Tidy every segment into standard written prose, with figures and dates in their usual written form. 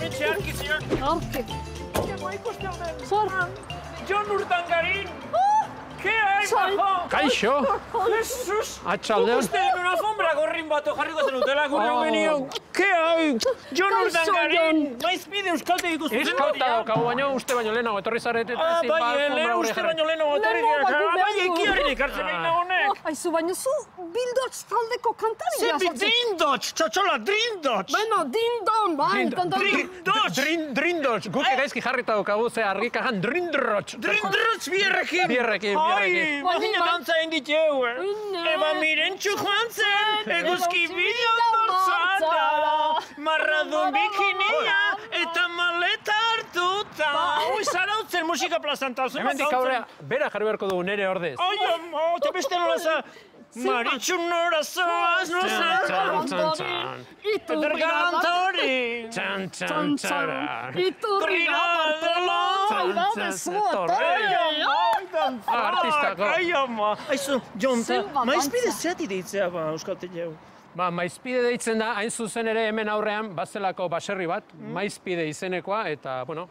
etxe arkiziak. Arki. Ema ikuste honen. Zer? Jon Urdangarin. ¿Qué hay, bajo? Kaixo! Jesus! Atxaldeon! Uste den una alfombra gorrin bat jarriko zenutela gure homenion. ¿Qué hay? Jon Urdangarin! Maizpide euskaltegiko zuzendaria. Euskalta daukagu baino, uste baino lehenago etorri zarete eta ezin Bai, lehen uste baino lehenago etorri dira. Bai, ekiarren ekartzen nahi nagonek. Aizu, baina zu Bildots taldeko kantaria. Zepi Drindots, txotxola, Drindots! Bueno, dindon, bai. Drindots! Drindots! Guk gaizki jarrita daukagu, ze argikajan drindrots! Drindrots bierrekin! Bierrekin. Ai, bagina dantza inditeu, Eba mirentxu joan zen, eguzki bideon dortzata, marradun bikinia eta maleta hartuta. Ui, zarautzen musika plazanta. Hemendik aurrea, bera jarri beharko dugu nere ordez. Ai, ama, eta beste nola za... Maritxu nora zoaz, Eder galantori. Iturri Artistako. Ai, ama. Aizu, Jon, maizpide zeati deitzea ba, euskalte jau. Ba, maizpide deitzen da, hain zuzen ere hemen aurrean, bazelako baserri bat, maizpide izenekoa, eta, bueno,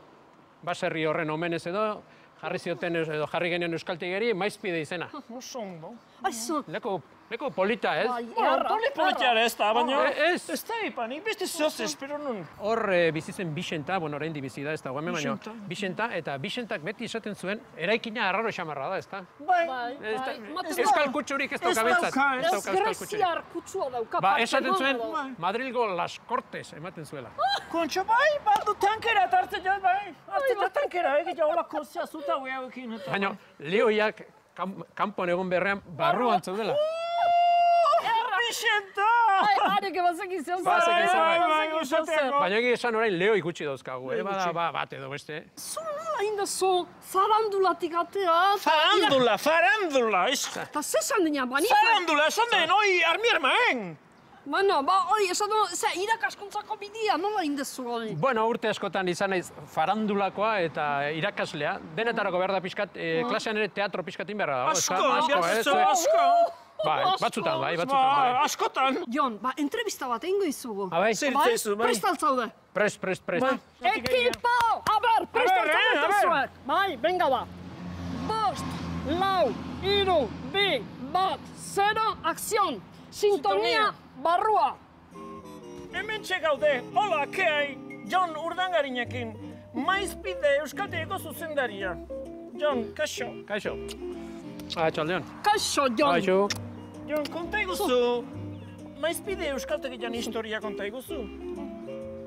baserri horren omenez edo, jarri zioten edo jarri genuen euskaltegeri, maizpide izena. Oso ondo. Aizu. Leku polita, ez? Politiara ez da, baina... Ez. Ez da ipanik, beste zoz, espero nun. Hor bizitzen Bixenta, bueno, orain bizi da, ez da, guamen baino. Bixenta, eta Bixentak beti esaten zuen, eraikina arraro xamarra da, ez da? Bai. Euskal kutsurik ez dauka bentsat. Ez dauka euskal kutsurik. Greziar kutsua dauka. Ba, esaten zuen, Madrilgo Las Cortes ematen zuela. Kontxo, bai, baldu tankera hartzen jat, bai. Hartzeta tankera, egitea holako zeazuta hauekin. Baina, lehoiak kanpon egon berrean barruan zaudela. Bixenta! Arek ebazeki zion Baina egia esan orain leo ikutsi dauzkagu, bada bat edo beste. Zu nola indazu farandulatik atea? Farandula, izka. Eta zesan dina, bani? Farandula, esan den, oi, armiermaen. Bueno, ba, hori, esan du, irakaskuntzako bidia, nola indazu hori? Bueno, urte askotan izan naiz farandulakoa eta irakaslea. Denetarako behar da pixkat, klasean ere teatro pixkatin beharra dago. Asko. Bai, batzutan, bai. Askotan. Jon, ba, entrevista bat egingo izugu. Bai? Zertzezu, bai. Prest altzaude. Prest. Ekipo! Aber, prest altzaude zuek. Bai, benga ba. 5, 4, 3, 2, 1, 0, akzion. Sintonia barrua. Hemen txegaude, hola, kei, Jon Urdangarinekin, maizpide euskaltegiko zuzendaria. Jon, kaixo. Kaixo. Atxaldeon. Kaixo, Jon. Kaixo. Jon, konta iguzu, maizpide euskaltegian historia konta iguzu.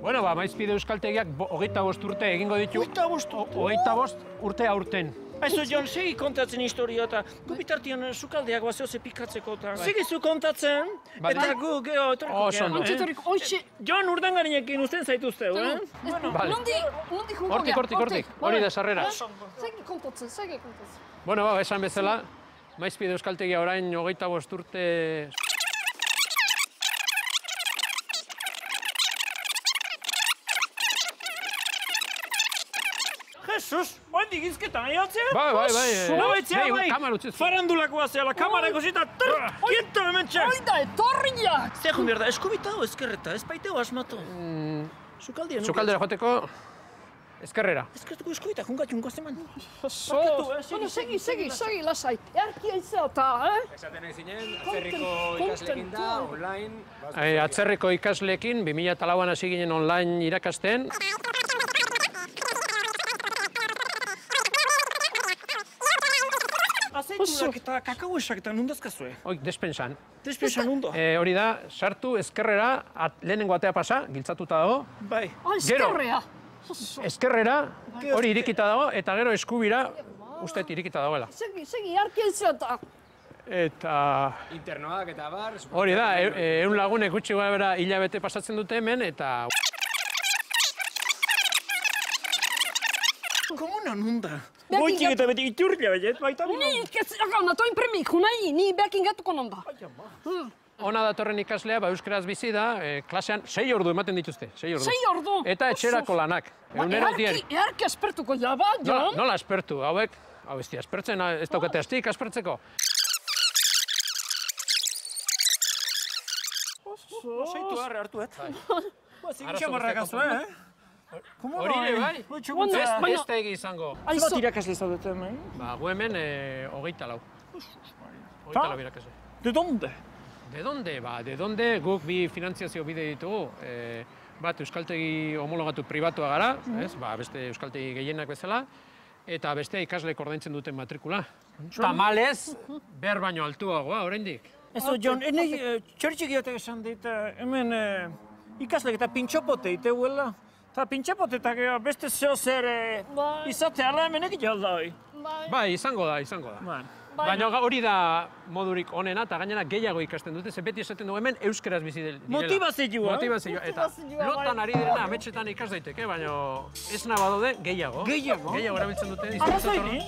Bueno, ba, maizpide euskaltegiak 25 urte egingo ditu. 25 urte aurten. Aizu, Jon, segi kontatzen historia eta gubitartian sukaldeak bazioze pikatzeko eta... Segizu kontatzen, eta gu geho etorko Oso ondo. Jon Urdangarinekin usten zaituzte, Nondi jungo geha. Hortik, hori da sarrera. Segi kontatzen. Bueno, ba, esan bezala, maizpide euskaltegia orain 25 urte... Jesus, oendik izketan, aiatzen? Bai. Nobaitzea, bai. Kamara utzi. Farandulakoa zehala, kamara egozita, kieto hemen txek. Oida, etorriak! Zehun behar da, eskubita o eskerreta, ez baiteo asmatu. Sukaldea. Sukaldera joteko, eskerrera. Eskertuko eskubita, jungatxungo zeman. Bueno, segi, lasai. Erki aizea eta, Esaten nahi zinen, atzerriko ikasleekin da, online. Atzerriko ikasleekin, 2004an hasi ginen online irakasten. Azeituak eta kakauesak eta nundazkazue. Hoi, despensan. Despensan nundo. Hori da, sartu ezkerrera, lehenengo atea pasa, giltzatuta dago. Bai. eskerrea. Ezkerrera, hori irikita dago, eta gero eskubira, uste irikita dagoela. Segi, erki aizea eta. Eta... Internoak eta bar. Hori da, 100 lagunek gutxi gara bera hilabete pasatzen dute hemen, eta... Komuna nunda. Goitik eta beti iturria baiet, baita bina. Nik, agana, toin premik, hunai, ni behakin gatuko nonda. Ona datorren ikaslea, euskaraz bizi da, klasean 6 ordu ematen dituzte, 6 ordu. 6 ordu? Eta etxerako lanak, egunero diari. Erki aspertuko jaba, Jon? Nola aspertu, hau ez di aspertzen, ez daukate astik aspertzeko. Osaitu harre hartuet. Zigi xamarrak azu, Hori ere bai. Beste egi izango. Zenbat irakasle zaudete hemen? Ba, gu hemen 24. 24 irakasle. De donde? De donde? Ba, de donde guk bi finantziazio bide ditugu. Bat, euskaltegi homologatu pribatua gara, ez? Ba, beste euskaltegi gehienak bezala. Eta beste ikasleek ordaintzen duten matrikula. Tamalez, behar baino altuagoa, oraindik. Ez, Jon, txertxikiotek esan dit, hemen ikaslek eta pintxopote iteuela. Eta pintxopotetak beste zeo zer izate ala hemen egitea alda hoi. Bai, izango da. Baina hori da modurik onena, eta gainera gehiago ikasten dute, ze beti esaten dugu hemen euskeraz bizi direla. Motivazioa. Eta lotan ari direna ametsetan ikas daiteke, baina ez nabadode gehiago. Gehiago erabiltzen dute. Arrazoi ni?